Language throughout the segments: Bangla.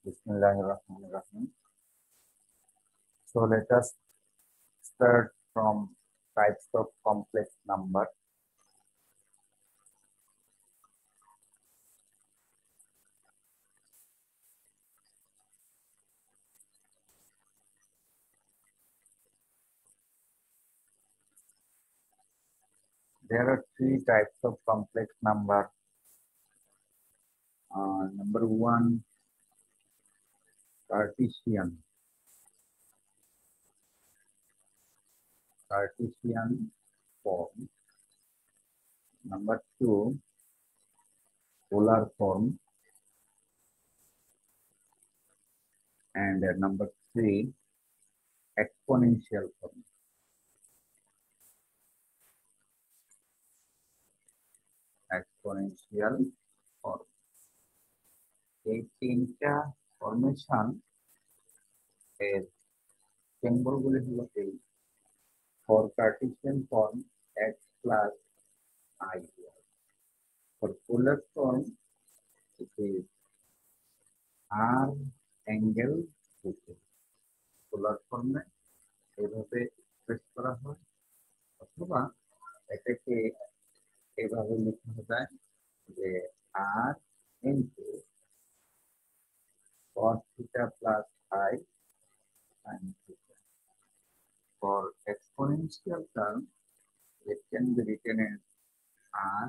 Bismillahirrahmanirrahim. So let us start from types of complex number. There are three types of complex number. Number one, Cartesian form. Number two, polar form. And number three, exponential form. Exponential form. এই তিনটা ফরমেশন এর সিম্বলগুলি হলো এই for Cartesian form x plus I. For polar form it is r angle theta. পোলার ফর্মে এইভাবে এক্সপ্রেস করা হয় অথবা এটাকে এইভাবে লেখা যায় যে r into cos theta plus I sin theta. For exponential term it can be written as r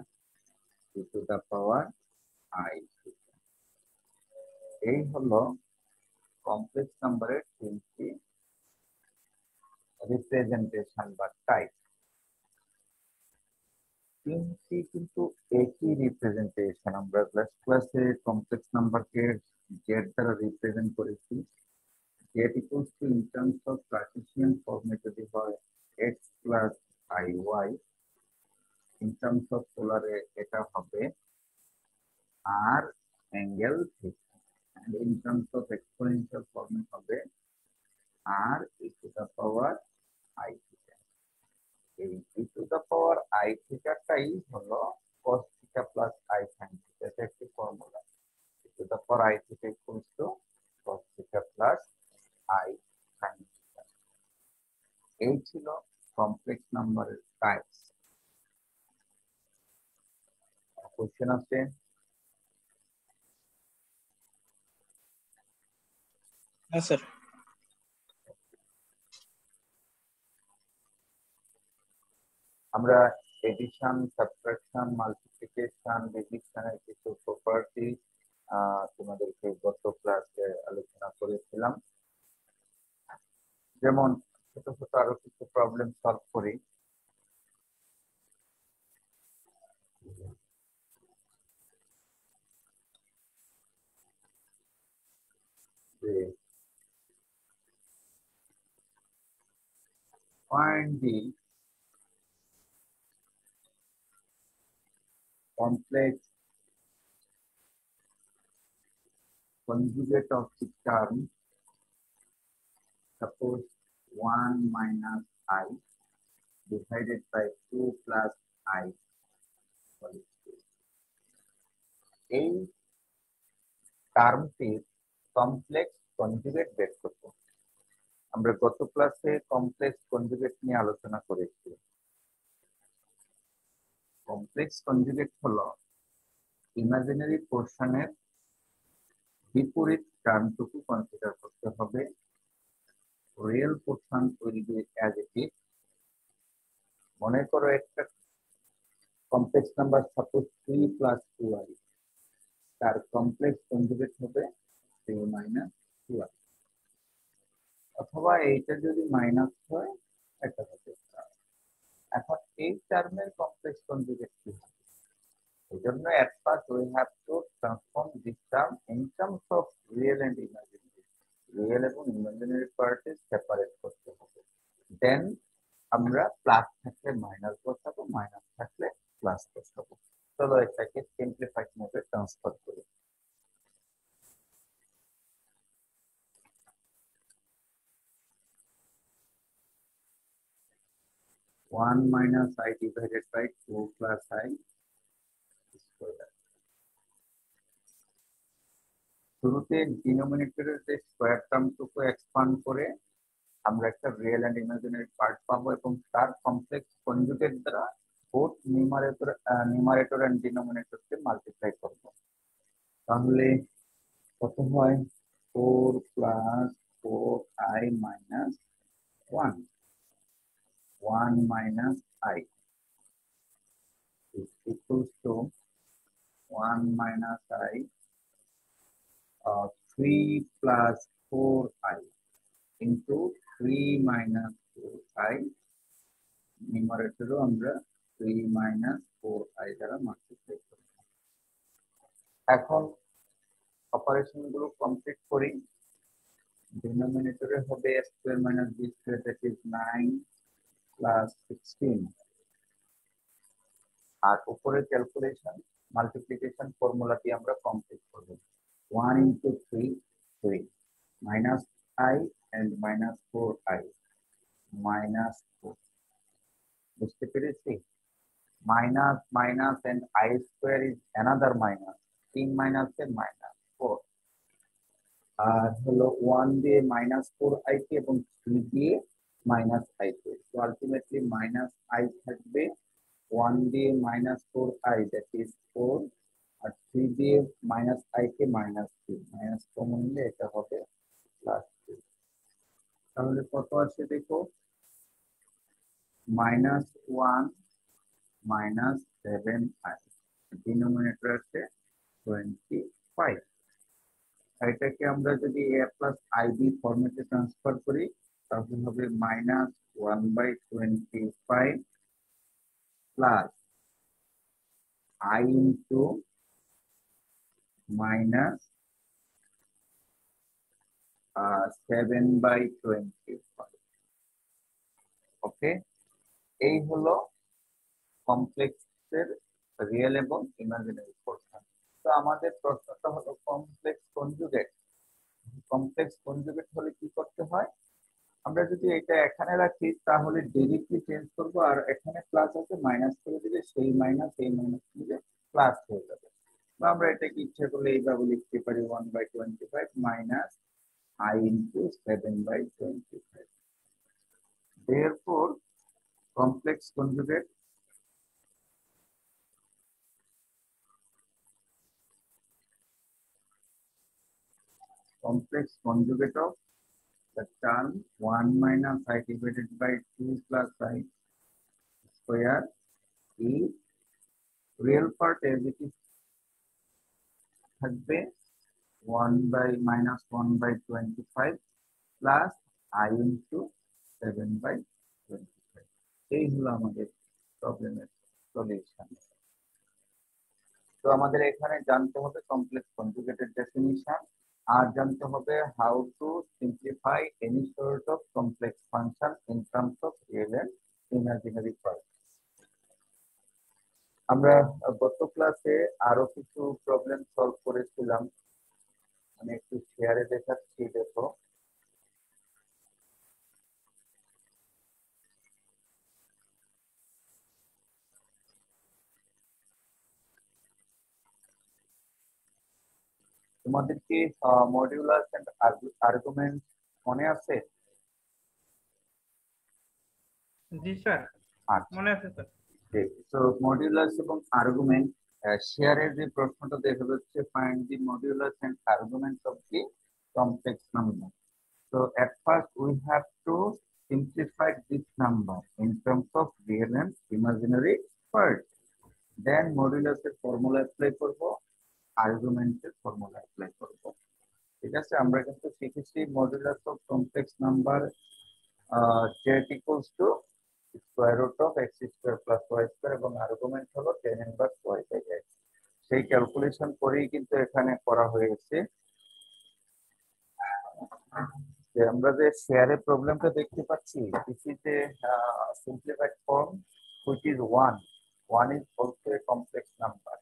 e to the power I theta. এই হলো কমপ্লেক্স নাম্বারের তিনটি রিপ্রেজেন্টেশন বা টাইপ। তিনটি কিন্তু একই রিপ্রেজেন্টেশন। আমরা ক্লাসে কমপ্লেক্স নাম্বারকে জেড দ্বারা রিপ্রেজেন্ট করেছি। Z equals to in terms of Cartesian ফর্মে যদি হয় x plus i y, in terms of পোলারে এটা হবে আর angle theta, and in terms of exponential ফর্মে হবে আর e to the power i theta. এই e to the power i থিটাটাই হলো cos theta plus i sin theta. এটা একটি formula. E to the power i theta equals to cos theta plus i sin theta. এই ছিল কমপ্লেক্স নাম্বারের টাইপস। কোশ্চেন আছে? হ্যাঁ স্যার। আমরা এডিশন, সাবট্রাকশন, মাল্টিপ্লিকেশন, ডিভিশনের কিছু প্রপার্টি তোমাদেরকে গত ক্লাসে আলোচনা করেছিলাম। যেমন ছোট ছোট আরো কিছু প্রবলেম সলভ করি। Find the complex conjugate of the term, suppose 1 minus I divided by 2 plus I. এই টার্মটির কমপ্লেক্স কনজুগেট বের করব। আমরা গত ক্লাসে কমপ্লেক্স কনজুগেট নিয়ে আলোচনা করেছি। কমপ্লেক্স কনজুগেট হলো ইমাজিনারি পোর্শনের বিপরীত টার্মটুকু কনসিডার করতে হবে। Real portion will be as it is. মনে করো একটা complex number suppose 3 plus 2i, তার কমপ্লেক্স কনজুগেট হবে 3 মাইনাস 2i, অথবা এইটা যদি মাইনাস হয় এটা হবে। এখন এই টার্মের কমপ্লেক্স কনজুগেট কি হবে? এই জন্য at first we have to transform this term in terms of real and imaginary. Real এবং ইমাজিনারি পার্টে সেপারেট করতে হবে। দেন আমরা প্লাস থাকলে মাইনাস বসাবো, মাইনাস থাকলে প্লাস বসাবো। চলো এটাকে সিম্পলিফাইড মোডে ট্রান্সফার করি। One minus I divided by 2 plus I square. শুরুতে ডিনোমিনেটরের যে স্কয়ার টার্মটুকু এক্সপান্ড করে আমরা একটা রিয়েল এন্ড ইমাজিনারি পার্ট পাবো এবং তার কমপ্লেক্স কনজুগেট দ্বারা বোথ নিউমারেটর এন্ড ডিনোমিনেটরকে মাল্টিপ্লাই করব। তাহলে কত হয় 4 plus 4i minus 1 1 minus i is equals to 1 minus I 3 plus 4i into 3 minus 4i নিউমারেটরও আমরা 3 minus 4i দ্বারা মাল্টিপ্লাই করব। এখন অপারেশন গুলো কমপ্লিট করি। ডিনোমিনেটরে হবে a square minus b square, that is 9 plus 16, আর উপরে ক্যালকুলেশন মাল্টিপ্লিকেশন ফর্মুলাটি আমরা কমপ্লিট করব। 1 into 3 3 minus I and minus 4i minus 4, বুঝতে পেরেছি? Minus minus and I square is another minus, 3 minus A minus 4, আর হলো 1 দিয়ে minus 4i এবং 3 দিয়ে minus i, তো আলটিমেটলি minus i থাকবে, 1 দিয়ে minus 4i that is 4, আর 3 দিয়ে minus i K minus 3, minus common নিলে এটা হবে প্লাস 3। তাহলে কত আছে দেখো, minus 1 minus 7i, ডিনোমিনেটর আছে 25। এটাকে আমরা যদি a প্লাস ib ফরম্যাটে ট্রান্সফার করি তাহলে হবে minus 1/25 plus I into minus 7/25। ওকে, এই হলো কমপ্লেক্সের রিয়েল এবং ইমাজিনারি পোরশন। তো আমাদের প্রশ্নটা হলো কমপ্লেক্স কনজুগেট। কমপ্লেক্স কনজুগেট হলে কি করতে হয়, আমরা যদি এটা এখানে রাখি তাহলে ডিরেক্টলি চেঞ্জ করব, আর এখানে প্লাস আছে মাইনাস করে দিলে সেই মাইনাস এই মাইনাস মিলে প্লাস হয়ে যাবে। বা আমরা এটাকে ইচ্ছা করলে এইভাবে লিখতে পারি 1/25 minus I into 7/25। Therefore, complex conjugate of the term 1 minus I divided by 2 plus I square is real part as it is থাকবে 1/-1/25 plus I into 7/25। এই হলো আমাদের প্রবলেমের সলিউশন। তো আমাদের এখানে জানতে হবে কমপ্লেক্স কনজুগেটের ডেফিনিশন, আর জানতে হবে how to simplify any sort of complex function in terms of real and imaginary part. আমরা গত ক্লাসে আরো কিছু প্রবলেম সলভ করেছিলাম, আমি একটু শেয়ারে দেখাচ্ছি, দেখো। তোমাদের কি মডিউলাস এন্ড আর্গুমেন্ট মনে আছে? জি স্যার, মনে আছে স্যার। সো মডিউলাস এবং আর্গুমেন্ট শেয়ারের যে প্রশ্নটা দেখা যাচ্ছে, find the modulus and arguments of the complex number. So at first we have to simplify this number in terms of real and imaginary part. Then modulus এর formula apply করব, argument এর formula apply করব। ঠিক আছে, আমরা কিন্তু শিখেছি modulus of complex number z equals to square root of x square plus y square এবং আর্গুমেন্ট হলো tan inverse y by x। সেই ক্যালকুলেশন করেই কিন্তু এখানে করা হয়েছে। আমরা যে শেয়ারে প্রবলেমটা দেখতে পাচ্ছি, this is a simplified form which is 1 is also a complex number।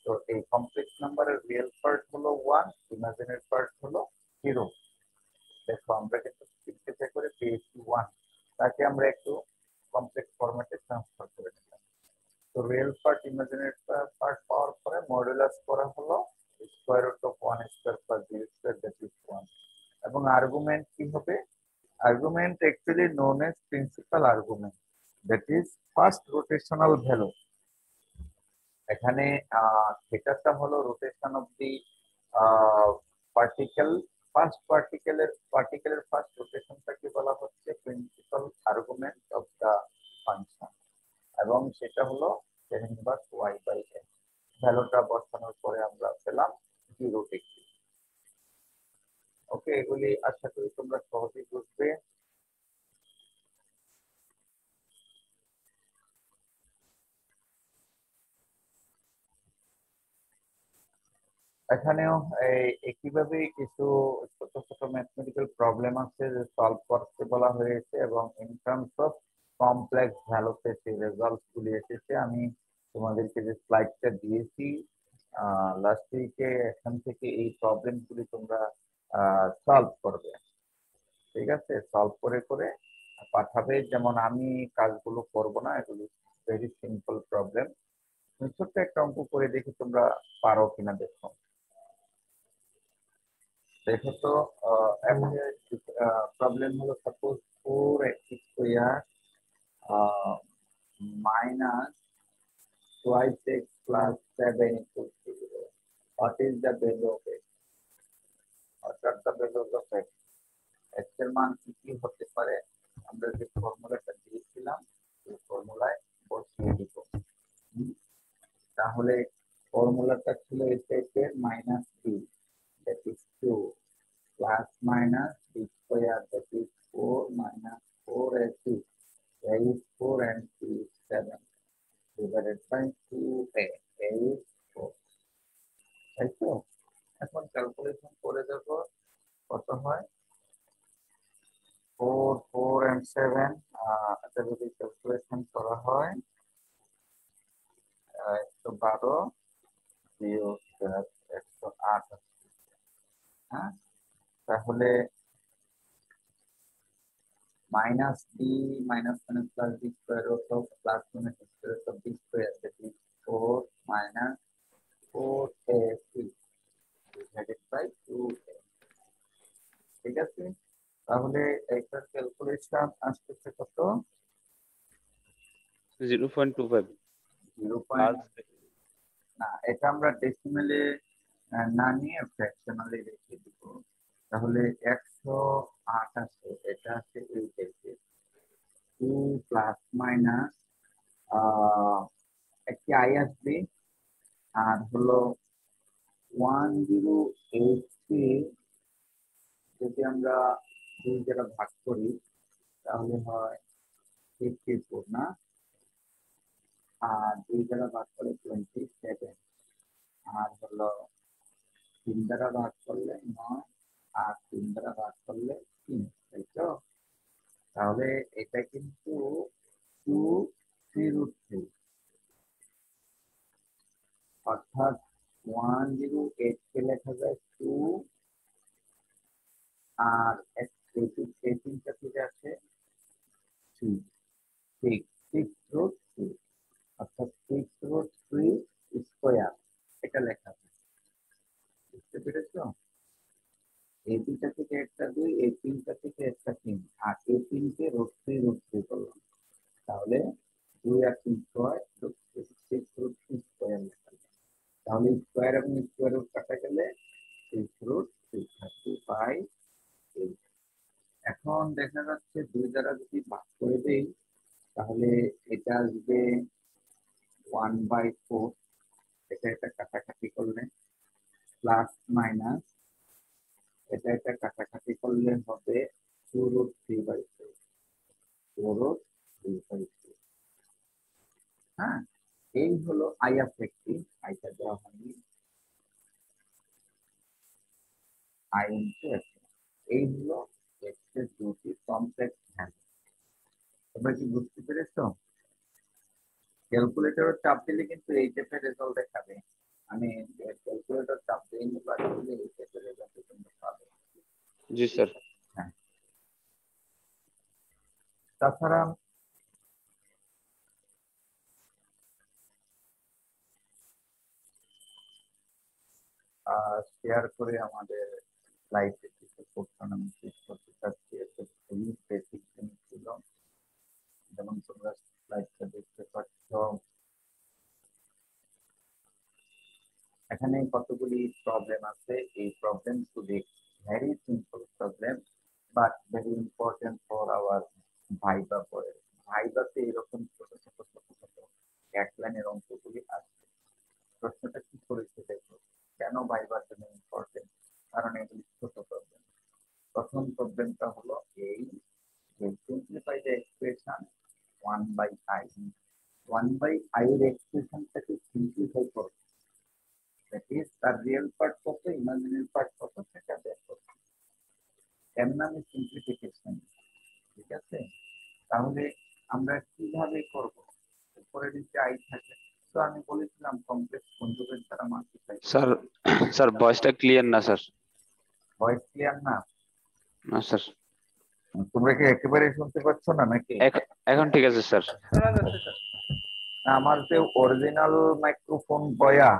তো এই কমপ্লেক্স নাম্বারের রিয়েল পার্ট হলো 1, ইমাজিনারি পার্ট হলো 0। দেখো আমরা কিন্তু সিম্পলিফাই করে পেয়েছি 1, তাকে আমরা একটু কমপ্লেক্স ফরম্যাটে ট্রান্সফার করে নিলাম। তো real part imaginary part power পরে মডুলাস করা হলো square root of 1 square plus b square that is 1 এবং আর্গুমেন্ট কি হবে argument actually known as principal argument that is first rotational value এখানে থিটাটা হলো rotation of the particle first পার্টিকেলের ফার্স্ট রোটেশনটাকে বলা হচ্ছে principal argument of the function এবং সেটা হলো tan ইনভার্স y/n ভ্যালুটা বসানোর পরে আমরা পেলাম 0 ডিগ্রি ওকে এগুলি আশা করি তোমরা সহজেই বুঝবে এখানেও একইভাবে কিছু ছোট ছোট ম্যাথমেটিক্যাল প্রবলেম আছে যে সলভ করতে বলা হয়েছে এবং ইন টার্মস অফ কমপ্লেক্স ভ্যালুতে সেই রেজাল্ট গুলি এসেছে আমি তোমাদেরকে যে স্লাইডটা দিয়েছি লাস্ট উইকে এখান থেকে এই প্রবলেম গুলি তোমরা সলভ করবে ঠিক আছে সলভ করে করে পাঠাবে যেমন আমি কাজগুলো করব না এগুলো ভেরি সিম্পল প্রবলেম ছোট্ট একটা অঙ্ক করে দেখি তোমরা পারো কিনা দেখো দেখো তো প্রবলেম হলো suppose 4x square minus twice x plus 7 equals to 0. What is the value of x? অর্থাৎ the value of x? x এর মান কি হতে পারে আমরা যে ফর্মুলাটা দিয়েছিলাম এই ফর্মুলায় বসিয়ে দিব তাহলে ফর্মুলাটা ছিল এই টাইপের -b that is 2 plus minus b square that is 4 minus 4ac a is 4 and c is 7 divided by 2a a is 4 তাই তো এখন ক্যালকুলেশন করে দেখো কত হয় 4 4 and 7 এটা যদি ক্যালকুলেশন করা হয় 112 বিয়োগ 108 হ্যাঁ তাহলে minus b minus 1 plus b square root of plus 1 square root of b square that is 4 minus 4ac divided by 2a ঠিক আছে তাহলে এইটার ক্যালকুলেশন আসছে কত 0.25 না এটা আমরা ডেসিমেলে না নিয়ে ফ্র্যাকশনালে রেখে দিব তাহলে 108 আছে এটা আছে এই টাইপের 2 প্লাস মাইনাস একটি আই আসবে আর হলো 1083 যদি আমরা 2 দ্বারা ভাগ করি তাহলে হয় 54 না আর 2 দ্বারা ভাগ করলে 27 আর হলো 3 দ্বারা ভাগ করলে 9 আর 3 দ্বারা ভাগ করলে 3 তাই তো তাহলে এটা কিন্তু 2√3 অর্থাৎ 108 কে লেখা যায় 2 আর 18 টা থেকে আছে 3 6√3 অর্থাৎ 6√3 স্কয়ার এটা লেখা যায় বুঝতে পেরেছো এই দুইটা থেকে একটা 2 এই তিনটা থেকে একটা 3 আর এই তিনটে √3 করলাম তাহলে 2 আর 3 হয় 6√3 স্কয়ার লেখা যায় তাহলে স্কয়ার এবং স্কয়ার রুট কাটা গেলে 6√3 এখন দেখা যাচ্ছে 2 দ্বারা যদি ভাগ করে দেই তাহলে এটা আসবে 1/4 এটা কাটাকাটি করলে প্লাস মাইনাস এটা কাটাকাটি করলে হবে 2√3/4 4√3/4 হ্যাঁ এই হলো আই অফ এক্সটি আইটা দেওয়া হয়নি আই ইনটু এক্স এই হলো এক্স এর দুটি কমপ্লেক্স ভ্যালু তোমরা কি বুঝতে পেরেছো ক্যালকুলেটরে চাপ দিলে কিন্তু এই টাইপের রেজাল্ট দেখাবে আমি ক্যালকুলেটর চাপ দিইনি বাট দিলে এই টাইপের রেজাল্ট তোমরা পাবে জি স্যার হ্যাঁ তাছাড়া শেয়ার করে আমাদের স্লাইডে কিছু পোর্শন আমি শেষ করতে চাচ্ছি। এটা খুবই বেসিক জিনিস ছিল, যেমন তোমরা স্লাইডটা দেখতে পাচ্ছ। এখানে কতগুলি প্রবলেম আছে। এই প্রবলেম গুলি very simple problem, but very important for our viva. পরে ভাইবাতে এরকম ছোট ছোট ছোট ছোট এক লাইনের অঙ্কগুলি আসছে। প্রশ্নটা কি করেছে দেখো, কেন ভাইবার জন্য ইম্পর্টেন্ট? কারণ এগুলি ছোট প্রবলেম। প্রথম প্রবলেমটা হলো এই যে simplify the expression 1/i। 1/i এর এক্সপ্রেশনটাকে সিম্পলিফাই করো, দ্যাট ইজ তার রিয়েল পার্ট কত, ইমাজিনারি পার্ট কত সেটা দেখো। এর নামে সিম্পলিফিকেশন। ঠিক আছে, তাহলে আমরা কিভাবে করব? উপরে যদি আই থাকে, তো আমি বলেছিলাম কমপ্লেক্স কনজুগেট দ্বারা মাল্টিপ্লাই। স্যার স্যার ভয়েসটা ক্লিয়ার না স্যার। ভয়েস ক্লিয়ার না? না স্যার, তোমরা কি একেবারে শুনতে পাচ্ছ না নাকি? এখন ঠিক আছে স্যার। শোনা যাচ্ছে স্যার। আমার যে অরিজিনাল মাইক্রোফোন বয়া,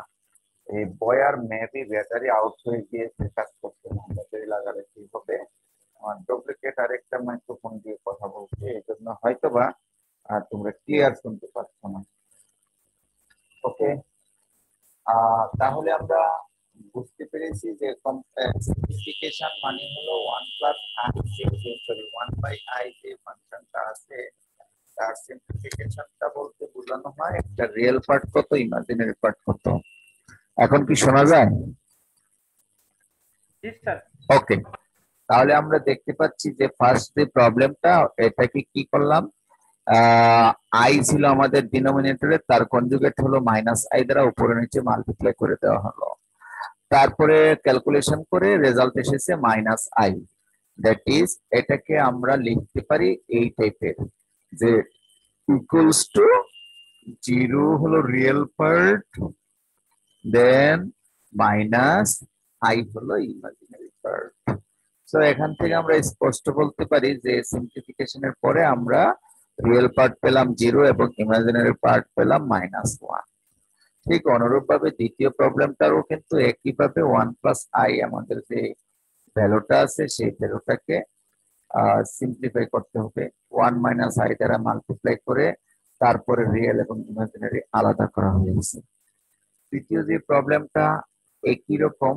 এই বয়ার মেবি ব্যাটারি আউট হয়ে গিয়েছে, কাজ করছে না। ব্যাটারি লাগালে ঠিক হবে। আমার ডুপ্লিকেট আরেকটা মাইক্রোফোন দিয়ে কথা বলছে, এই জন্য হয়তোবা তোমরা ক্লিয়ার শুনতে পাচ্ছ না। ওকে, তাহলে আমরা বুঝতে পেরেছি যে সিম্পলিফিকেশন মানে হলো 1/i যে ফাংশনটা আছে তার সিম্পলিফিকেশনটা বলতে বোঝানো হয় একটা রিয়েল পার্ট কত, ইমাজিনারি পার্ট কত। এখন কি শোনা যায়? জি স্যার। ওকে, তাহলে আমরা দেখতে পাচ্ছি যে ফার্স্ট যে প্রবলেমটা, এটাকে কি করলাম, আই ছিল আমাদের ডিনোমিনেটরে, তার কনজুগেট হলো -i দ্বারা উপরে নিচে মাল্টিপ্লাই করে দেওয়া হলো। তারপরে ক্যালকুলেশন করে রেজাল্ট এসেছে -i, দ্যাট ইজ এটাকে আমরা লিখতে পারি এই টাইপের যে ইকুয়ালস টু 0 হলো রিয়েল পার্ট, দেন -i হলো ইমাজিনারি পার্ট। সো এখান থেকে আমরা স্পষ্ট বলতে পারি যে সিম্পলিফিকেশনের পরে আমরা রিয়েল পার্ট পেলাম 0 এবং ইমাজিনারি পার্ট পেলাম -1। ঠিক অনুরূপভাবে দ্বিতীয় প্রবলেমটারও কিন্তু একইভাবে 1+i আমাদের যে ভ্যালুটা আছে সেই ভ্যালুটাকে সিম্পলিফাই করতে হবে। 1 - i দ্বারা মাল্টিপ্লাই করে তারপরে রিয়েল এবং ইমাজিনারি আলাদা করা হয়েছে। তৃতীয় যে প্রবলেমটা একই রকম,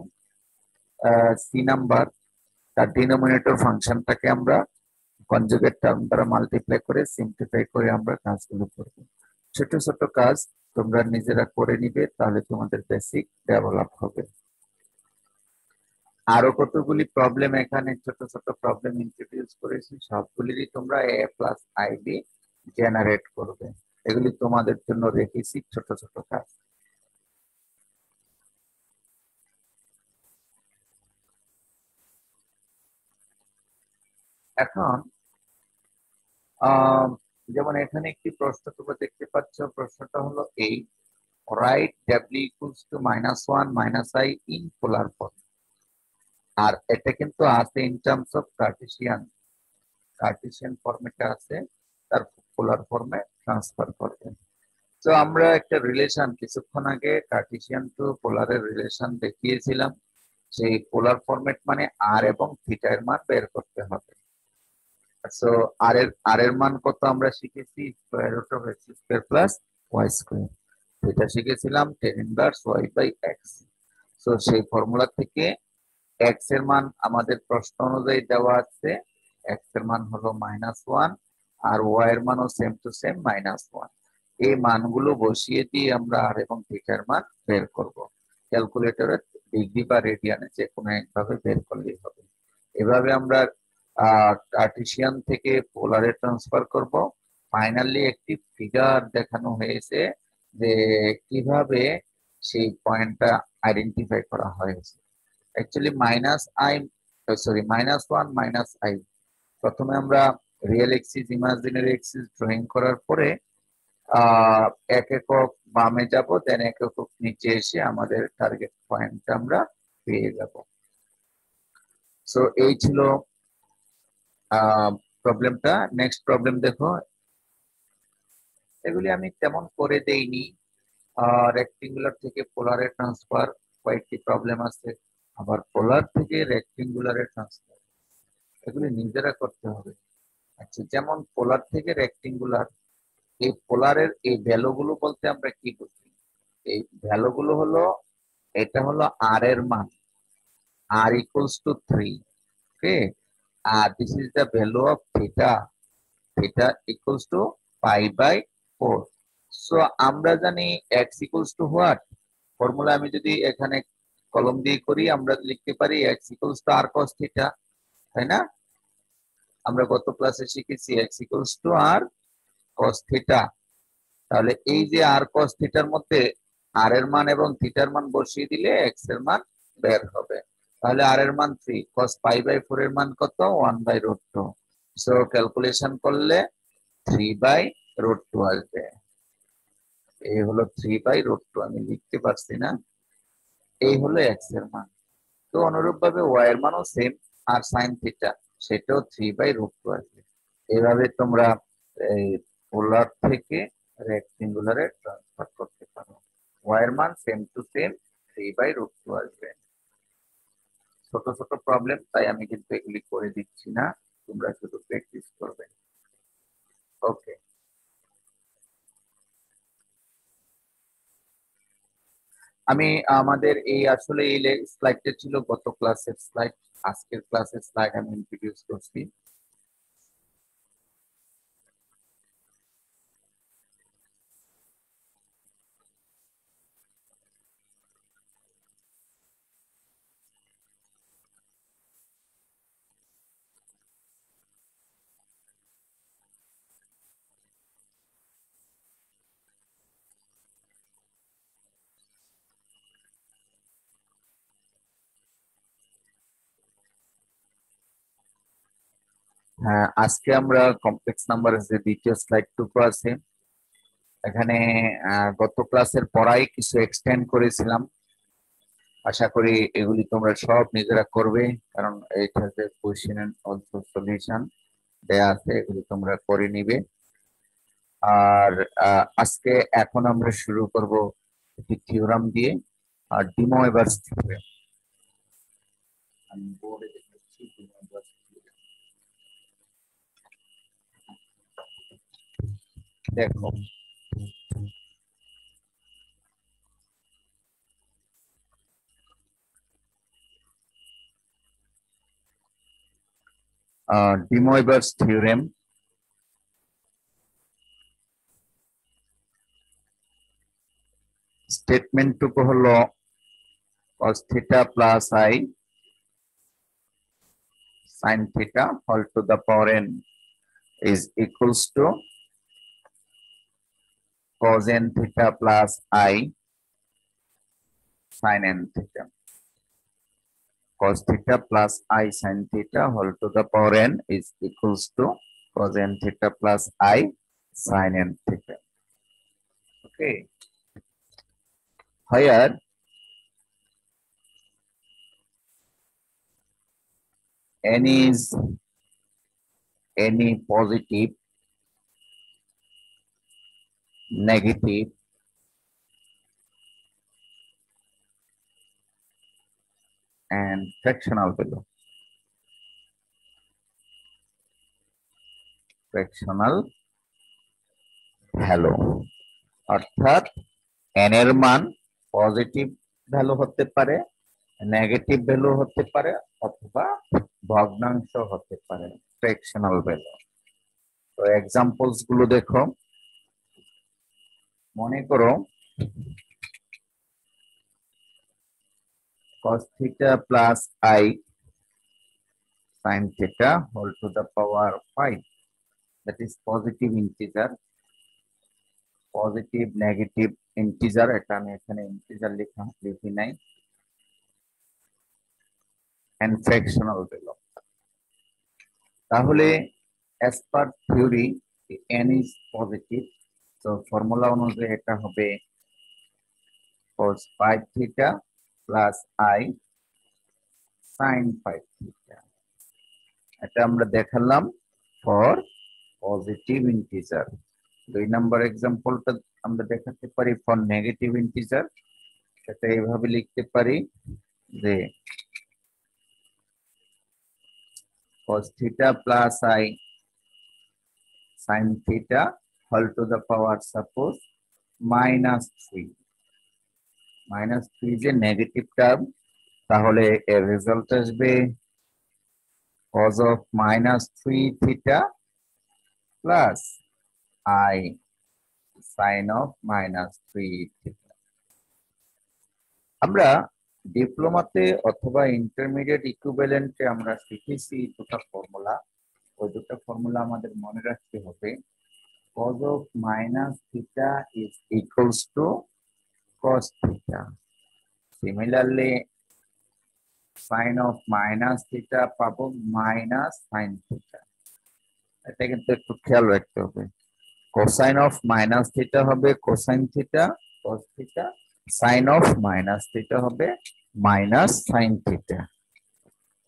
সি নাম্বার, তার ডিনোমিনেটর ফাংশনটাকে আমরা কনজুগেট টার্ম দ্বারা মাল্টিপ্লাই করে সিম্পলিফাই করে আমরা কাজগুলো করব। ছোট ছোট কাজ তোমরা নিজেরা করে নিবে, তাহলে তোমাদের বেসিক ডেভেলপ হবে। আরো কতগুলি প্রবলেম এখানে ছোট ছোট প্রবলেম ইন্ট্রোডিউস করেছি, সবগুলিরই তোমরা a+ib জেনারেট করবে। এগুলি তোমাদের জন্য রেখেছি ছোট ছোট কাজ। এখন যেমন এখানে একটি প্রশ্ন তোমরা দেখতে পাচ্ছ, প্রশ্নটা হলো এই, right w equals to -1 - i in polar form। আর এটা কিন্তু আছে ইন টার্মস অফ কার্টেসিয়ান ফর্মেটে আছে, তার পোলার ফর্মে ট্রান্সফার করবে। তো আমরা একটা রিলেশন কিছুক্ষণ আগে কার্টেসিয়ান টু পোলারের রিলেশন দেখিয়েছিলাম। সেই পোলার ফরম্যাট মানে আর এবং থিটা এর মান বের করতে হবে। সো আর এর মান কত আমরা শিখেছি, square root of x square plus y square. এটা শিখেছিলাম tan ইনভার্স y/x। সো সেই ফর্মুলা থেকে x এর মান আমাদের প্রশ্ন অনুযায়ী দেওয়া আছে, x এর মান হলো -1 আর y এর মানও সেম টু সেম -1। এই মানগুলো বসিয়ে দিয়ে আমরা আর এবং থিটা এর মান বের করব। ক্যালকুলেটরে ডিগ্রি বা রেডিয়ানে যে কোনো একভাবে বের করলেই হবে। এভাবে আমরা কার্টেসিয়ান থেকে পোলারে ট্রান্সফার করব। ফাইনালি একটি ফিগার দেখানো হয়েছে যে কিভাবে সেই পয়েন্টটা আইডেন্টিফাই করা হয়েছে। অ্যাকচুয়ালি -1 - i, প্রথমে আমরা real axis imaginary axis drawing করার পরে এক একক বামে যাব, দেন এক একক নিচে এসে আমাদের টার্গেট পয়েন্টটা আমরা পেয়ে যাব। সো এই ছিল প্রবলেমটা। নেক্সট প্রবলেম দেখো, এগুলি আমি তেমন করে দেইনি। রেক্টেঙ্গুলার থেকে পোলারে ট্রান্সফার কয়েকটি প্রবলেম আছে, আবার পোলার থেকে রেক্টেঙ্গুলারে ট্রান্সফার, এগুলি নিজেরা করতে হবে। আচ্ছা, যেমন পোলার থেকে রেক্টেঙ্গুলার, এই পোলারের এই ভ্যালুগুলো বলতে আমরা কি বুঝি? এই ভ্যালুগুলো হলো, এটা হলো আর এর মান, r equals to 3, okay, R this is the value of theta, theta equals to pi by 4. So আমরা জানি x equals to what? Formula আমি যদি এখানে কলম দিয়ে করি, আমরা লিখতে পারি x equals to r cos theta, তাই না? আমরা গত ক্লাসে শিখেছি x equals to r cos theta। তাহলে এই যে r cos theta এর মধ্যে r এর মান এবং theta এর মান বসিয়ে দিলে x এর মান বের হবে। তাহলে r এর মান 3, cos pi by 4 এর মান কত? 1 by root 2। সো ক্যালকুলেশন করলে 3 by root 2 আসবে। এই হলো 3 by root 2, আমি লিখতে পারছি না, এই হলো x এর মান। তো অনুরূপভাবে y এর মানও সেম, আর sin থিটা সেটাও 3 by root 2 আসবে। এভাবে তোমরা এই পোলার থেকে রেক্টেঙ্গুলারে ট্রান্সফার করতে পারো। y এর মান same to same 3 by root 2 আসবে। ছোট ছোট প্রবলেম, তাই আমি কিন্তু এগুলি করে দিচ্ছি না, তোমরা শুধু প্র্যাকটিস করবে। ওকে, আমি আমাদের এই আসলে এই স্লাইডটা ছিল গত ক্লাসের স্লাইড, আজকের ক্লাসের স্লাইড আমি ইন্ট্রোডিউস করছি। হ্যাঁ, আজকে আমরা কমপ্লেক্স নাম্বারের যে দ্বিতীয় স্লাইডটুকু আছে, এখানে গত ক্লাসের পড়াই কিছু এক্সটেন্ড করেছিলাম। আশা করি এগুলি তোমরা সব নিজেরা করবে, কারণ এটা যে কোশ্চেন এন্ড অলসো সলিউশন দেয়া আছে, এগুলি তোমরা করে নিবে। আর আজকে এখন আমরা শুরু করব একটি থিওরাম দিয়ে, আর ডিমো এবার থিওরাম। আমি বোর্ডে দেখাচ্ছি ডিমো এবার থিওরাম। দেখো, de Moivre's theorem স্টেটমেন্টটুকু হলো cos theta plus I sin theta whole to the power n is equals to cos n theta plus I sin n theta. Cos theta plus I sin theta whole to the power n is equals to cos n theta plus I sin n theta. Okay. Here n is any positive, negative, and fractional value. Fractional value অর্থাৎ n এর মান পজিটিভ ভ্যালু হতে পারে, নেগেটিভ ভ্যালু হতে পারে, অথবা ভগ্নাংশ হতে পারে, ফ্র্যাকশনাল ভ্যালু। তো এক্সাম্পলস গুলো দেখো, মনে করো cos theta plus I sin theta whole to the power 5, that is positive integer, positive negative integer, এটা আমি এখানে ইন্টিজার লিখি নাই, and fractional value। তাহলে as per theory n is positive, so formula অনুযায়ী এটা হবে cos 5 theta plus I sin 5 theta। এটা আমরা দেখালাম ফর পজিটিভ ইন্টিজার। 2 নম্বর এক্সাম্পলটা আমরা দেখাতে পারি ফর নেগেটিভ ইন্টিজার। সেটা এইভাবে লিখতে পারি যে cos theta plus I sin theta whole to the power suppose -3 -3 যে নেগেটিভ টার্ম, তাহলে এর রেজাল্ট আসবে cos of -3 theta plus I sin of -3 theta। আমরা ডিপ্লোমাতে অথবা ইন্টারমিডিয়েট ইকুইভ্যালেন্টে আমরা শিখেছি দুটো ফর্মুলা। ওই দুটো ফর্মুলা আমাদের মনে রাখতে হবে। cos of -theta is equals to cos theta. Similarly, sin of -theta পাবো minus sin theta। এটা কিন্তু একটু খেয়াল রাখতে হবে। cosine of -theta হবে cosine theta cos theta, sin of -theta হবে minus sin theta।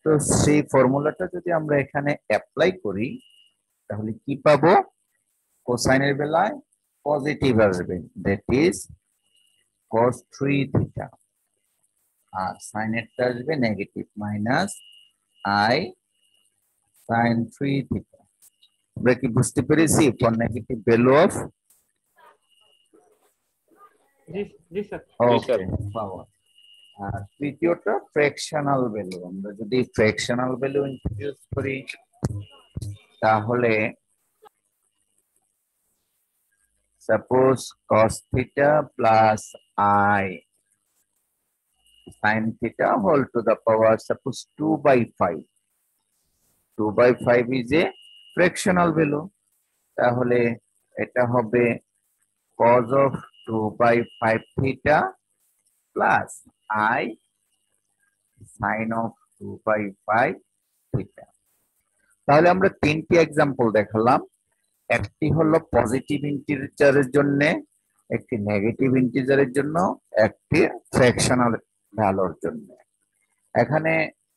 তো সেই ফর্মুলাটা যদি আমরা এখানে অ্যাপ্লাই করি তাহলে কি পাবো? কোসাইনের বেলায় পজিটিভ আসবে, দ্যাট ইজ cos 3 theta, আর সাইনেরটা আসবে negative minus I sin 3 theta। আমরা কি বুঝতে পেরেছি ফর নেগেটিভ ভ্যালু অফ জি জি স্যার। Okay power. আর তৃতীয়টা ফ্র্যাকশনাল ভ্যালু। আমরা যদি ফ্র্যাকশনাল ভ্যালু ইন্ট্রোডিউস করি তাহলে suppose cos theta plus I sin theta whole to the power suppose 2/5। 2/5 is a fractional value, তাহলে এটা হবে cos of 2/5 theta plus I sin of 2/5 theta। তাহলে আমরা তিনটি এক্সাম্পল দেখালাম। একটি হলো পজিটিভ ইন্টিজারের জন্য, একটি নেগেটিভ ইন্টিজারের জন্য, একটি ফ্র্যাকশনাল ভ্যালুর জন্য। এখানে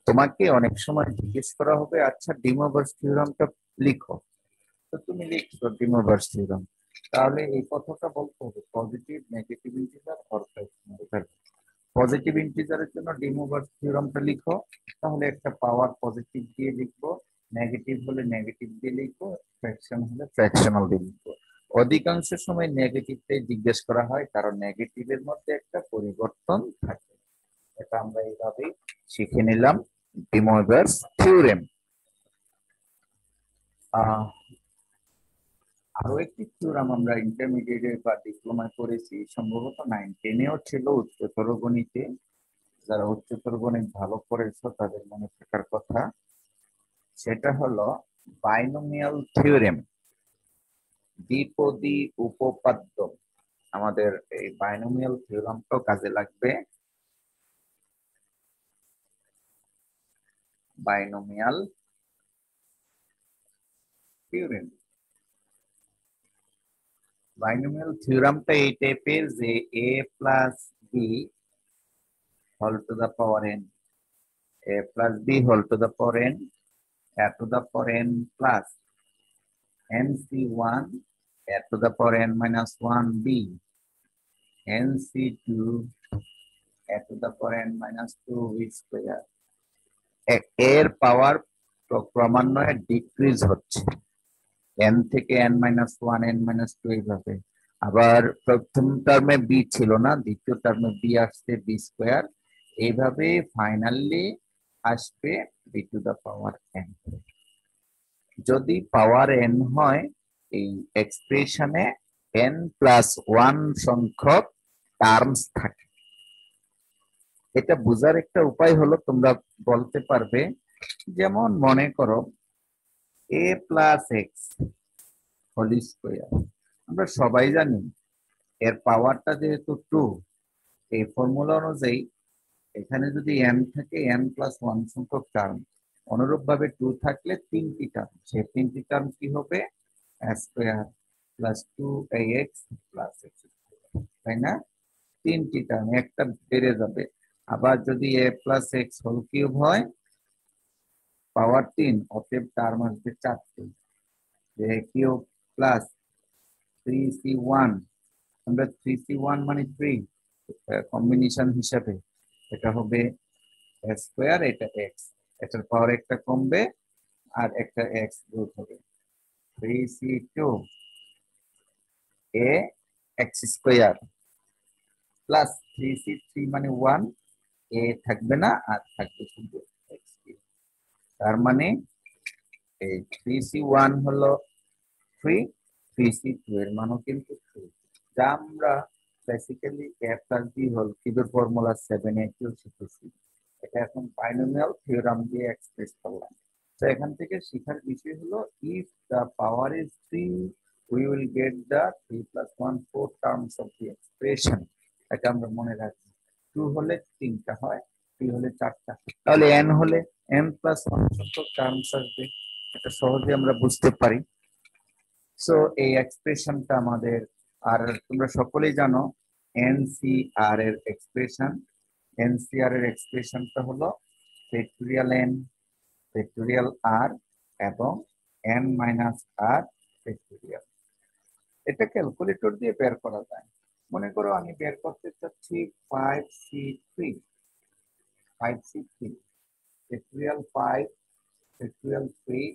তোমাকে অনেক সময় জিজ্ঞেস করা হবে, আচ্ছা ডি মরগানস থিওরেমটা লিখো। তো তুমি লিখছো ডি মরগানস থিওরেম, তাহলে এই কথাটা বলতে হবে positive negative integer or fractional. Positive ইন্টিজারের জন্য ডি মরগানস থিওরেমটা লিখো, তাহলে একটা পাওয়ার পজিটিভ দিয়ে লিখবো, নেগেটিভ হলে নেগেটিভ দিয়ে লিখবো, ফ্র্যাকশন হলে ফ্র্যাকশনাল দিয়ে লিখবো। অধিকাংশ সময় নেগেটিভটাই জিজ্ঞেস করা হয়, কারণ নেগেটিভের মধ্যে একটা পরিবর্তন থাকে। এটা আমরা এইভাবেই শিখে নিলাম ডি মরগানস থিওরেম। আরো একটি থিওরেম আমরা ইন্টারমিডিয়েট বা ডিপ্লোমায় করেছি, সম্ভবত 9-10-এও ছিল উচ্চতর গণিতে। যারা উচ্চতর গণিত ভালো করেছো তাদের মনে থাকার কথা। সেটা হলো বাইনোমিয়াল থিওরেম, দ্বিপদী উপপাদ্য। আমাদের এই বাইনোমিয়াল থিওরেমটাও কাজে লাগবে। বাইনোমিয়াল থিওরেম, বাইনোমিয়াল থিওরেমটা এই টাইপের যে a plus B whole to the power n, a plus b whole to the power n, a to the power n plus nc1 a to the power n minus 1b, nc2 a to the power n minus 2b square। এর পাওয়ার ক্রমান্বয়ে ডিক্রিজ হচ্ছে, n থেকে n minus 1 n minus 2 এইভাবে। আবার প্রথম টার্মে b ছিল না, দ্বিতীয় টার্মে b আসছে b স্কয়ার, এইভাবে ফাইনালি আসবে b to the power n। যদি পাওয়ার n হয় এই এক্সপ্রেশনে n প্লাস 1 সংখ্যক টার্মস থাকে। এটা বোঝার একটা উপায় হলো তোমরা বলতে পারবে, যেমন মনে করো a plus X whole square. আমরা সবাই জানি এর পাওয়ারটা যেহেতু 2, এই ফর্মুলা অনুযায়ী এখানে যদি n থাকে n প্লাস 1 সংখ্যক টার্ম, অনুরূপ ভাবে 2 থাকলে তিনটি টার্ম, সেই তিনটি টার্ম কি হবে a square plus 2ax plus x, তাই না? তিনটি টার্ম, একটা বেড়ে যাবে। আবার যদি a plus x whole cube হয় পাওয়ার 3, অতএব টার্ম আসবে 4টি, a কিউব প্লাস 3c1, আমরা 3c1 মানে 3, কম্বিনেশন হিসাবে এটা হবে a স্কয়ার, এটা x, এটার পাওয়ার একটা কমবে আর একটা x যোগ হবে 3c2 a x square plus 3c3 মানে 1 a থাকবে না আর থাকবে শুধু x। তার মানে এই 3c1 হলো 3, 3c2 এর মানও কিন্তু 3, যা আমরা basically a plus b whole কিউবের ফর্মুলা 7 এ কেও শিখেছি। এটা এখন বাইনোমিয়াল থিওরাম দিয়ে এক্সপ্রেস করলাম। তো এখান থেকে শেখার বিষয় হলো if the power is 3 we will get the 3 plus 1 4 terms of the expression। এটা আমরা মনে রাখি। 2 হলে 3টা হয়, 3 হলে 4টা, তাহলে n হলে n plus 1 সংখ্যক টার্মস আসবে। এটা সহজে আমরা বুঝতে পারি। সো এই এক্সপ্রেশনটা আমাদের, আর তোমরা সকলেই জানো এনসিআর এর এক্সপ্রেশন, এনসিআর এর এক্সপ্রেশনটা হলো ফ্যাক্টরিয়াল n ফ্যাক্টরিয়াল r এবং n মাইনাস r ফ্যাক্টরিয়াল। এটা ক্যালকুলেটর দিয়ে বের করা যায়। মনে করো আমি বের করতে চাচ্ছি 5c3 ফ্যাক্টরিয়াল 5 ফ্যাক্টরিয়াল 3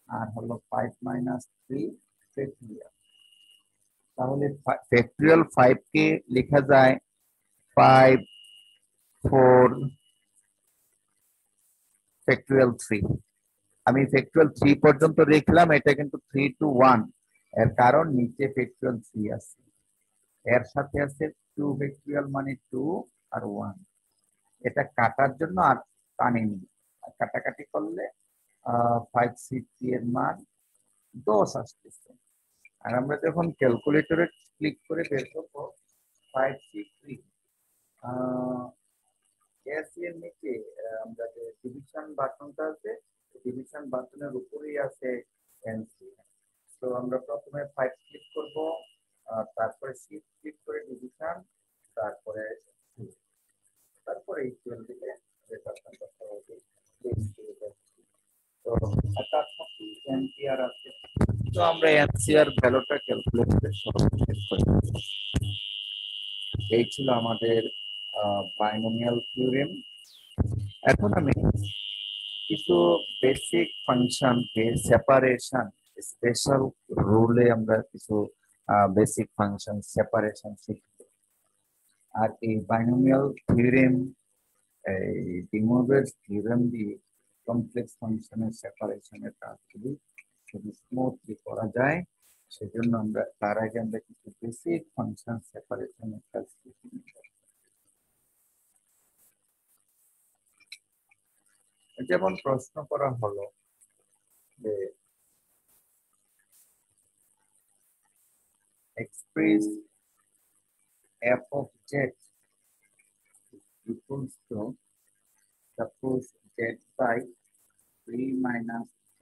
আর হলো 5 মাইনাস 3 ফ্যাক্টরিয়াল। তাহলে ফ্যাক্টরিয়াল 5 কে লেখা যায় 5 4 ফ্যাক্টরিয়াল 3। আমি ফ্যাক্টরিয়াল 3 পর্যন্ত লিখলাম, এটা কিন্তু 3 to 1, এর কারণ নিচে ফ্যাক্টরিয়াল 3 আছে, এর সাথে আছে 2 ফ্যাক্টরিয়াল মানে 2 আর 1। এটা কাটার জন্য আর টানিনি, কাটাকাটি করলে 5c3 এর মান 10 আসতেছে। আর আমরা যখন ক্যালকুলেটরে ক্লিক করে বের করবো 5c3 এর নিচে আমরা যে ডিভিশন বাটনটা আছে, ডিভিশন বাটনের উপরেই আছে এনসি। তো আমরা প্রথমে 5 ক্লিক করব, তারপরে শিফট ক্লিক করে ডিভিশন, তারপরে তারপরে ইকুয়াল দিলে রেজাল্টটা হবে। তো তার সাথে এনসিআর আছে, তো আমরা এনসিআর ভ্যালুটা ক্যালকুলেট করে সহজে বের করে নেব। এই ছিল আমাদের বাইনোমিয়াল থিওরেম। এখন আমি কিছু বেসিক ফাংশনকে সেপারেশন স্পেশাল রুলে আমরা কিছু বেসিক ফাংশন সেপারেশন শিখব। আর এই বাইনোমিয়াল থিওরেম, এই ডি মরগানস থিওরেম দিয়ে কমপ্লেক্স ফাংশনের সেপারেশনের কাজগুলি খুবই স্মুথলি করা যায়। সেজন্য আমরা তার আগে আমরা কিছু বেসিক ফাংশন সেপারেশনের কাজ শিখে নিব। যেমন প্রশ্ন করা হলো যে express f of z equals to suppose z by 3 minus z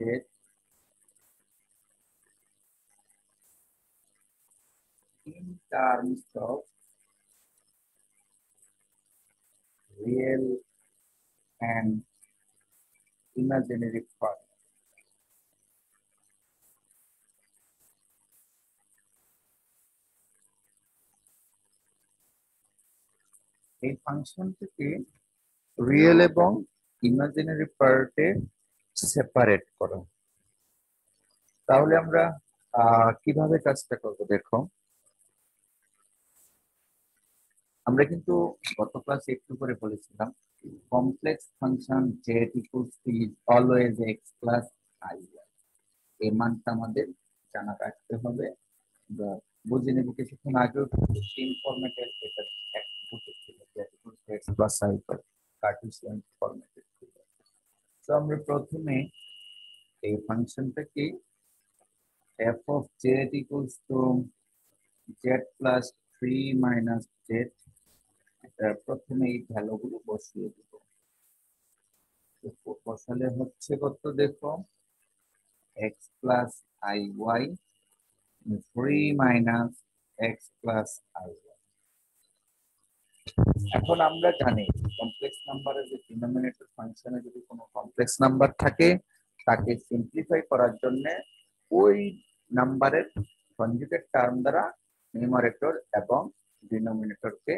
in terms of real and imaginary part। এই ফাংশনটিকে রিয়েল এবং ইমাজিনারি পার্টে সেপারেট করো। তাহলে আমরা কিভাবে কাজটা করব দেখো। আমরা কিন্তু গত ক্লাসে একটু করে বলেছিলাম complex function z equals to is always x plus i। এই মানটা আমাদের জানা রাখতে হবে। আমরা বুঝে নেব কিছুক্ষণ আগেও তিন ফরম্যাটের এটা এক ছিল z equals to x plus i पर কার্টেসিয়ান ফরম্যাটে ছিল। তো আমরা প্রথমে এই ফাংশনটাকে f of z equals to z plus 3 minus z, এটা প্রথমে এই ভ্যালুগুলো বসিয়ে দেব। বসালে হচ্ছে কত দেখো, x plus iy 3 minus x plus iy। এখন আমরা জানি কমপ্লেক্স নাম্বারের যে ডিনোমিনেটর ফাংশনে যদি কোনো কমপ্লেক্স নাম্বার থাকে তাকে সিম্পলিফাই করার জন্য ওই নাম্বারের কনজুগেট টার্ম দ্বারা নিউমারেটর এবং ডিনোমিনেটরকে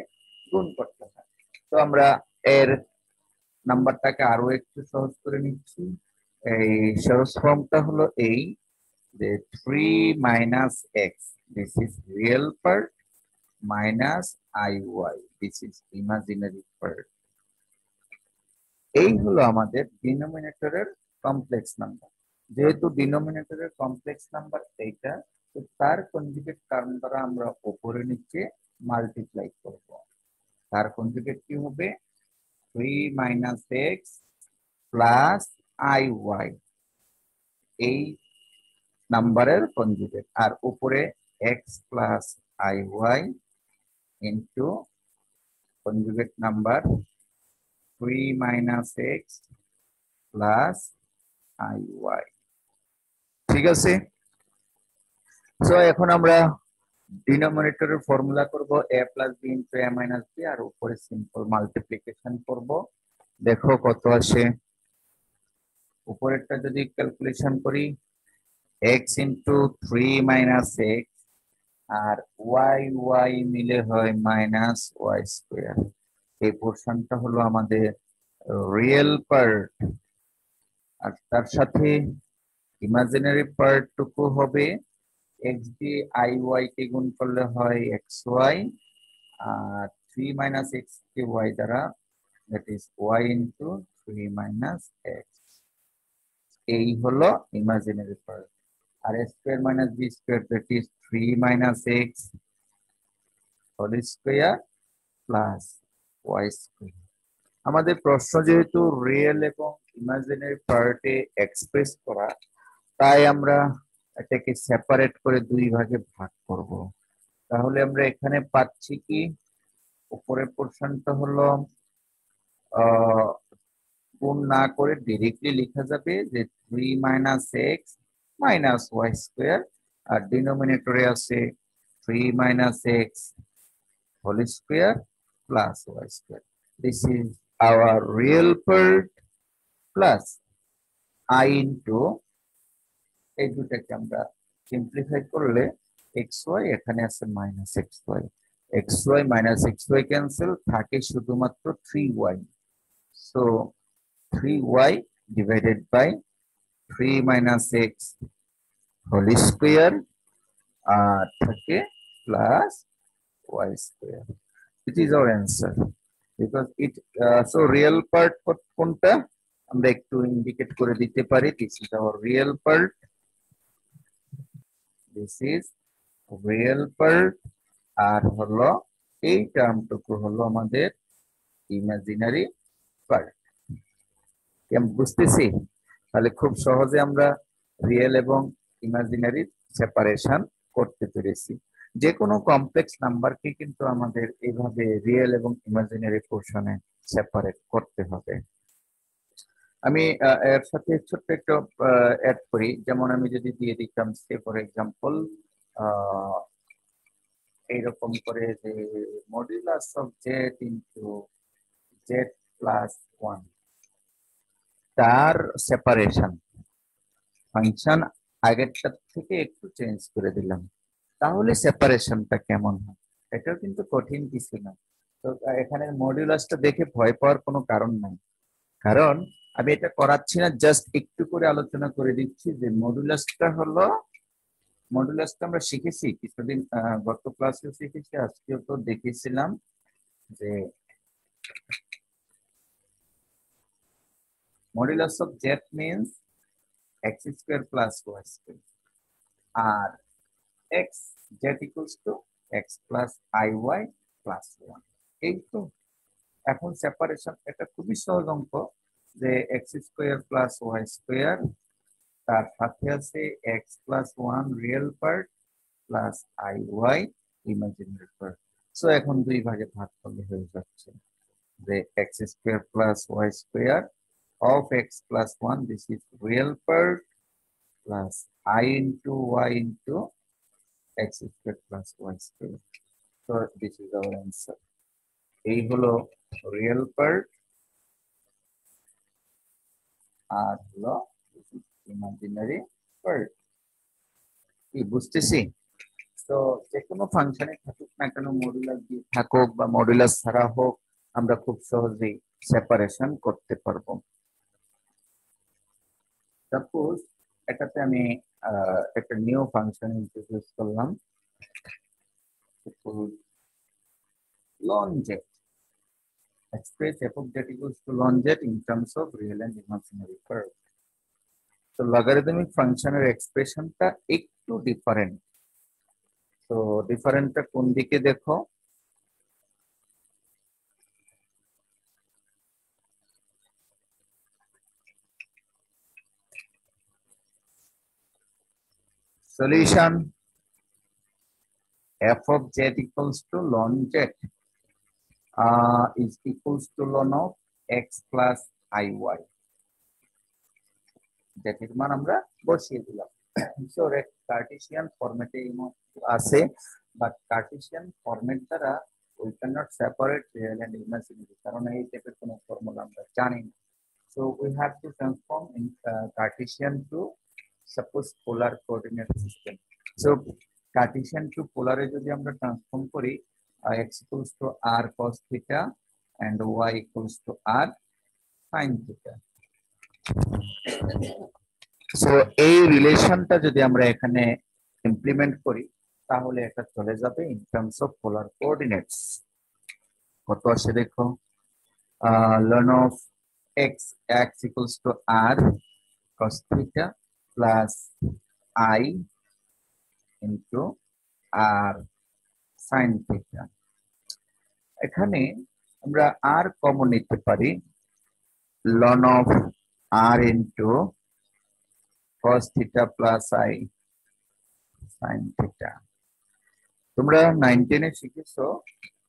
গুণ করতে হয়। তো আমরা এর নাম্বারটাকে আরো একটু সহজ করে নিচ্ছি। এই সহজ ফর্মটা হলো এই যে 3 minus x, this is real part, minus iy, this is imaginary part. এই হলো আমাদের ডিনোমিনেটরের কমপ্লেক্স নাম্বার। যেহেতু ডিনোমিনেটরের কমপ্লেক্স নাম্বার এইটা, তো তার কনজুগেট টার্ম দ্বারা আমরা উপরে নিচে মাল্টিপ্লাই করব। তার কনজুগেট কি হবে? 3 minus x plus iy, এই নাম্বারের কনজুগেট, আর উপরে x plus iy into conjugate number 3 minus x plus iy। ঠিক আছে, সো এখন আমরা ডিনোমিনেটরের ফর্মুলা করব a plus b into a minus b, আর উপরে সিম্পল মাল্টিপ্লিকেশন করব। দেখো কত আসে। উপরেরটা যদি ক্যালকুলেশন করি, x into 3 minus x আর y মিলে হয় মাইনাস y স্কয়ার। এই পোরশনটা হলো আমাদের রিয়েল পার্ট, আর তার সাথে ইমাজিনারি পার্ট টুকু হবে x দিয়ে iy কে গুণ করলে হয় xy, আর 3 minus x কে y দ্বারা, that is y into 3 minus x। এই হলো ইমাজিনারি পার্ট। আর a square minus b square, that is 3 minus x whole square plus y square। আমাদের প্রশ্ন যেহেতু রিয়েল এবং ইমাজিনারি পার্টে এক্সপ্রেস করা, তাই আমরা এটাকে সেপারেট করে দুই ভাগে ভাগ করব। তাহলে আমরা এখানে পাচ্ছি কি, উপরের পোরশনটা হলো গুণ না করে ডাইরেক্টলি লেখা যাবে যে 3 minus x minus y square, আর ডিনোমিনেটরে আছে 3 minus x whole square plus y square। This is our real part plus I into, এই দুটাকে আমরা সিম্পলিফাই করলে xy, এখানে আছে minus xy, xy minus xy cancel, থাকে শুধুমাত্র 3y। So 3y divided by 3 minus x whole square, আর থাকে plus y square। It is our answer because it so real part কোনটা আমরা একটু ইন্ডিকেট করে দিতে পারি। This is our real part, this is real part, আর হলো এই টার্মটুকু হলো আমাদের ইমাজিনারি পার্ট। বুঝতেছি? তাহলে খুব সহজে আমরা রিয়েল এবং ইমাজিনারি সেপারেশন করতে পেরেছি। যে কোনো কমপ্লেক্স নাম্বারকে কিন্তু আমাদের এইভাবে রিয়েল এবং ইমাজিনারি পোরশনে সেপারেট করতে হবে। আমি এর সাথে ছোট্ট একটু অ্যাড করি, যেমন আমি যদি দিয়ে দিতাম সে ফর এক্সাম্পল এইরকম করে যে modulus of Z into Z plus 1, তার সেপারেশন ফাংশন আগেরটার থেকে একটু চেঞ্জ করে দিলাম, তাহলে সেপারেশনটা কেমন হয়? এটাও কিন্তু কঠিন কিছু না। তো এখানে মডুলাসটা দেখে ভয় পাওয়ার কোনো কারণ নাই, কারণ আমি এটা করাচ্ছি না, জাস্ট একটু করে আলোচনা করে দিচ্ছি যে মডুলাসটা হলো, মডুলাসটা আমরা শিখেছি কিছুদিন গত ক্লাসেও শিখেছি, আজকেও তো দেখেছিলাম যে modulus of Z means x square plus y square, আর x z equals to x plus iy plus 1। এই তো এখন সেপারেশন, এটা খুবই সহজ অঙ্ক যে x square plus y square, তার সাথে আছে x plus 1 real part plus iy imaginary part. So এখন দুই ভাগে ভাগ করলে হয়ে যাচ্ছে যে x square plus y square of x plus 1, this is real part, plus I into y into x square plus y square. So this is our answer. এই হলো real part, আর হলো imaginary part। কি বুঝতেছি? তো যে কোনো ফাংশনে থাকুক না কেন, মডুলাস দিয়ে থাকুক বা মডুলাস ছাড়া হোক, আমরা খুব সহজেই সেপারেশন করতে পারবো। সাপোজ এটাতে আমি একটা নিউ ফাংশন ইন্ট্রোডিউস করলাম, ln z, express f of z equals to ln z in terms of real and imaginary curve. তো লগারিদমিক ফাংশনের এক্সপ্রেশনটা একটু ডিফারেন্ট। তো ডিফারেন্টটা কোন দিকে দেখো, solution f of z equals to ln z is equals to ln of x plus iy, যেটির মান আমরা বসিয়ে দিলাম। সো কার্টেসিয়ান ফরম্যাটে আছে, বাট কার্টেসিয়ান ফরম্যাট দ্বারা we cannot separate real and imaginary, কারণ এই টাইপের কোনো ফর্মুলা আমরা জানি না। So we have to transform in Cartesian to suppose polar coordinate system. So Cartesian to polar এ যদি আমরা ট্রান্সফর্ম করি, x equals to r cos theta and y equals to r sin theta. So এই রিলেশনটা যদি আমরা এখানে ইমপ্লিমেন্ট করি, তাহলে এটা চলে যাবে in terms of polar coordinates. কত আসে দেখো, ln of x equals to r cos theta plus I into r sin theta। এখানে আমরা r কমন নিতে পারি, ln of r into cos theta plus I sin theta। তোমরা 19 এ শিখেছো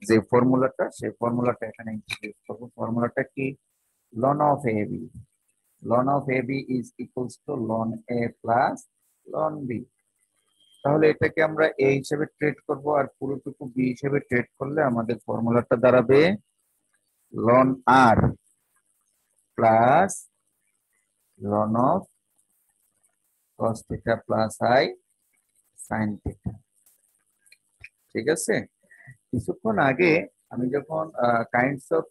যে ফর্মুলাটা, সেই ফর্মুলাটা এখানে ইন্ট্রোডিউস করব। ফর্মুলাটা কি, ln of ab, ln of ab is equals to ln a plus ln b। তাহলে এটাকে আমরা a হিসেবে ট্রিট করব, আর পুরোটুকু b হিসেবে ট্রিট করলে আমাদের ফর্মুলাটা দাঁড়াবে ln r plus ln of cos theta plus I sin theta। ঠিক আছে, কিছুক্ষণ আগে আমি যখন কাইন্ডস অফ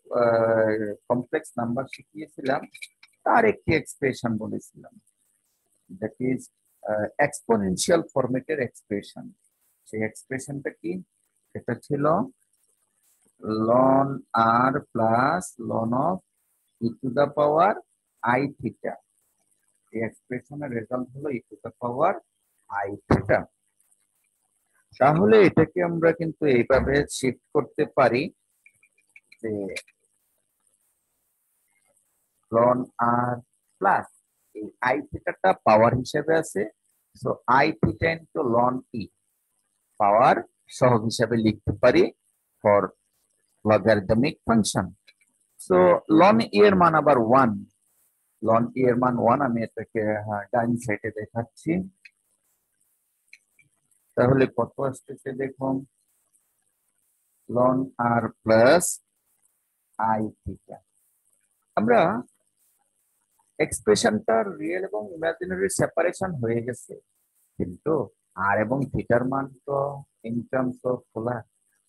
কমপ্লেক্স নাম্বার শিখিয়েছিলাম, তার একটি এক্সপ্রেশন বলেছিলাম, দ্যাট ইজ এক্সপোনেনশিয়াল ফরম্যাটের এক্সপ্রেশন। সেই এক্সপ্রেশনটা কি, এটা ছিল ln r plus ln of e to the power I theta। এই এক্সপ্রেশনের রেজাল্ট হলো e to the power I theta। তাহলে এটাকে আমরা কিন্তু এইভাবে শিফট করতে পারি যে ln r প্লাস এই I থিটাটা পাওয়ার হিসেবে আছে, so I theta into ln e পাওয়ার সহগ হিসেবে লিখতে পারি for logarithmic function. So ln e এর মান আবার 1, ln e এর মান 1, আমি এটাকে ডান সাইডে দেখাচ্ছি। তাহলে কত আসতেছে দেখুন, ln r plus I theta. আমরা এক্সপ্রেশনটার রিয়েল এবং ইমাজিনারি সেপারেশন হয়ে গেছে, কিন্তু আর এবং থিটার মান তো ইন টার্মস অফ পোলার,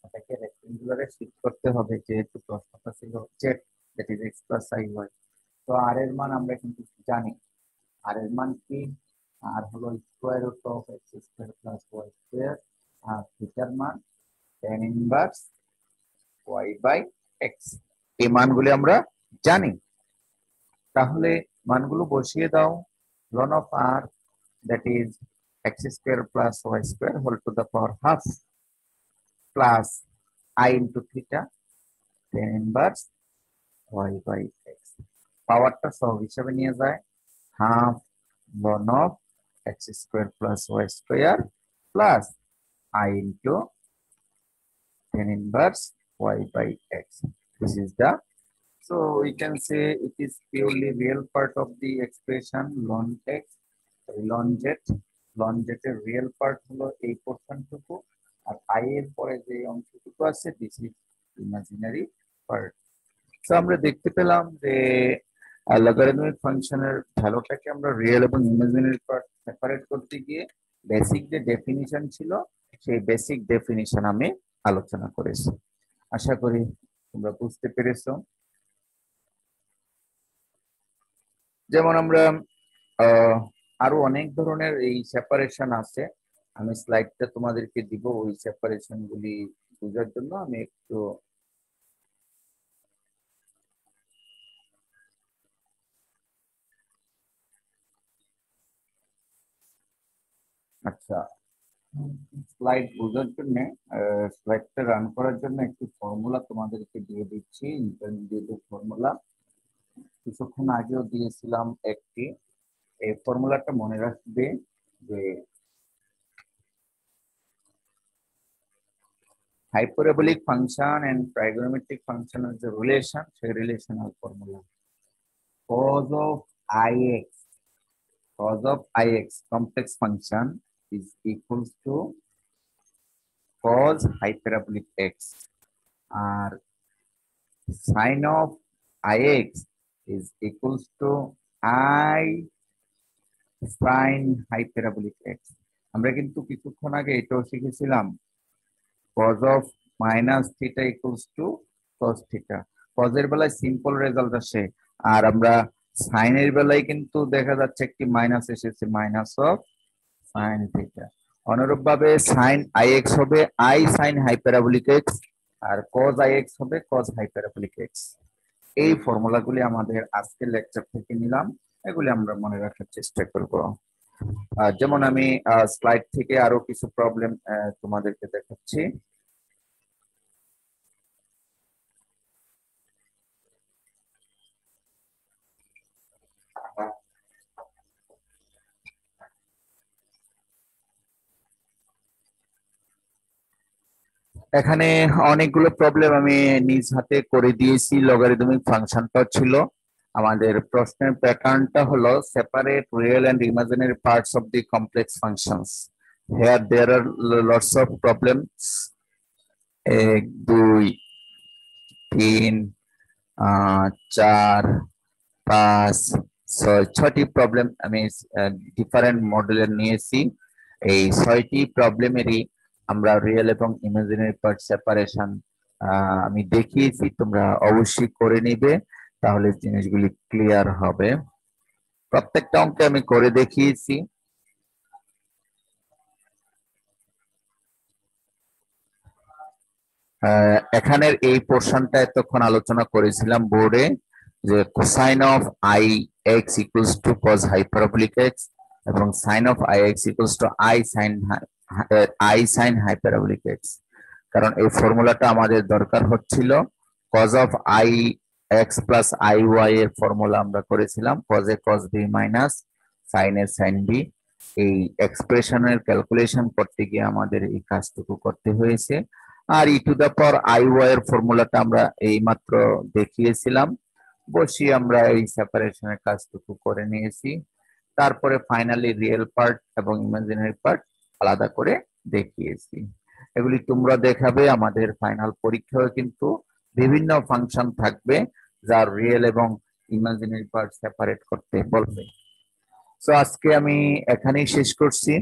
এটাকে রেক্টেঙ্গুলারে শিফট করতে হবে, যেহেতু প্রশ্নটা ছিল z that is x plus iy। তো আর এর মান আমরা কিন্তু জানি, আর এর মান কি, আর হলো square root of x square plus y square, আর থিটার মান tan inverse y by x। এই মানগুলি আমরা জানি, তাহলে মানগুলো বসিয়ে দাও। ln of r that is x square plus y square whole to the power half plus I into theta tan inverse y by x। পাওয়ারটা সহগ হিসেবে নিয়ে যায়, half ln of x square plus y square plus I into tan inverse y by x। This is the, so we can say it is purely real part of the expression ln x, ln z। ln z এর রিয়েল পার্ট হলো এই পোরশনটুকু, আর I এর পরে যে অংশটুকু আছে this is imaginary part. So আমরা দেখতে পেলাম যে লগারিদমিক ফাংশনের ভ্যালুটাকে আমরা রিয়েল এবং ইমাজিনারি পার্ট সেপারেট করতে গিয়ে বেসিক যে ডেফিনিশন ছিল সেই বেসিক ডেফিনিশন আমি আলোচনা করেছি। আশা করি তোমরা বুঝতে পেরেছো। যেমন আমরা আরো অনেক ধরনের এই সেপারেশন আছে, আমি স্লাইডটা তোমাদেরকে দিব ওই সেপারেশন গুলি বোঝার জন্য। আমি একটু আচ্ছা স্লাইড বোঝার জন্য স্লাইডটা রান করার জন্য একটি ফর্মুলা তোমাদেরকে দিয়ে দিচ্ছি, ইন্টারমিডিয়েটের ফর্মুলা। কিছুক্ষণ আগেও দিয়েছিলাম একটি। এই ফর্মুলাটা মনে রাখবে যে hyperbolic function and trigonometric function is a relation, say relational formula. Cos of ix complex function is equals to cos hyperbolic x, or sin of ix is equals to I sin hyperbolic x. আমরা কিন্তু কিছুক্ষণ আগে এটাও শিখেছিলাম cos of minus theta equals to cos theta. cos এর বেলায় সিম্পল রেজাল্ট আসে, আর আমরা sin এর বেলায় কিন্তু দেখা যাচ্ছে একটি মাইনাস এসেছে, মাইনাস অফ sin theta। অনুরূপভাবে sin ix হবে I sin hyperbolic x, আর cos ix হবে cos hyperbolic x। এই ফর্মুলাগুলি আমাদের আজকের লেকচার থেকে নিলাম, এগুলি আমরা মনে রাখার চেষ্টা করব। যেমন আমি স্লাইড থেকে আরো কিছু প্রবলেম তোমাদেরকে দেখাচ্ছি। এখানে অনেকগুলো প্রবলেম আমি নিজ হাতে করে দিয়েছি, লগারিদমিক ফাংশনটা ছিল। আমাদের প্রশ্নের প্যাটার্নটা হলো separate real and imaginary parts of the complex functions. Here there are lots of problems. 1 2 3 4 5 6 6টি প্রবলেম আমি ডিফারেন্ট মডেলের নিয়েছি। এই 6টি প্রবলেমেরই আমরা রিয়েল এবং ইমাজিনারি পার্ট সেপারেশন আমি দেখিয়েছি, তোমরা অবশ্যই করে নিবে, তাহলে জিনিসগুলি ক্লিয়ার হবে। প্রত্যেকটা অঙ্কে আমি করে দেখিয়েছি। এখানের এই পোর্শনটা এতক্ষণ আলোচনা করেছিলাম বোর্ডে, যে cosine of i x equals to cos hyperbolic x এবং sine of i x equals to i sine hyperbolic x. কারণ এই ফর্মুলাটা আমাদের দরকার হচ্ছিল cos of i x plus i y এর ফর্মুলা আমরা করেছিলাম cos a cos b minus sine a sine b. এই এক্সপ্রেশনের ক্যালকুলেশন করতে গিয়ে আমাদের এই কাজটুকু করতে হয়েছে। আর e to the power i y এর ফর্মুলাটা আমরা এই মাত্র দেখিয়েছিলাম, বসিয়ে আমরা এই সেপারেশনের কাজটুকু করে নিয়েছি। তারপরে ফাইনালি রিয়েল পার্ট এবং ইমাজিনারি পার্ট আলাদা করে দেখিয়েছি। এগুলি তোমরা দেখাবে, আমাদের ফাইনাল পরীক্ষায় কিন্তু বিভিন্ন ফাংশন থাকবে যার রিয়েল এবং ইমাজিনারি পার্ট সেপারেট করতে বলবে। সো আজকে আমি এখানেই শেষ করছি।